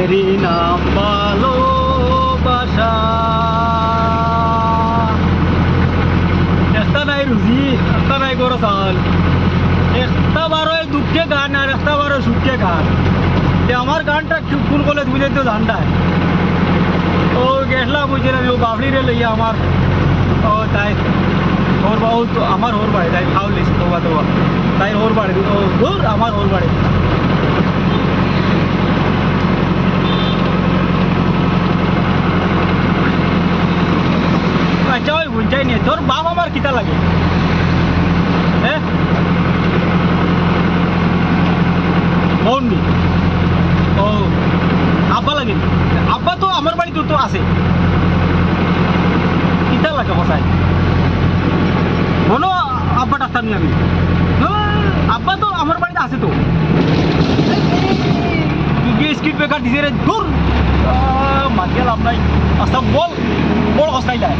এরি নাম ভালোবাসা। একটা নাই রুজি, একটা নাই গরো চাল, একটা বারো দুঃখে গান আর একটা বারো সুখে গান। আমার গানটা ফুল করলে তুমি তো জানটায় ও গেছিলাম ওই যে আমি ও বাবলিরে লইয়া আমার ও তাই ওর বাবু তো আমার ওর বাড়ি তাই খাও লিস তোবা তোবা তাই ওর বাড়ি ও দূর আমার ওর বাড়ি। আচ্ছা ওই বুঝাই নিয়ে তোর বাপ আমার কিতা লাগে? হ্যাঁ মৌনি ও আব্বা লাগে, আব্বা তো আমার বাড়িতে তো আছে, কিতা লাগে বসাই বলো আব্বা ডাক্তার নিয়ে আমি আব্বা তো আমার বাড়িতে আছে তো স্কিট ব্রেকার দিছে রে দূর মাঝে লাভ নাই। আচ্ছা বল বড় কষ্টাই যায়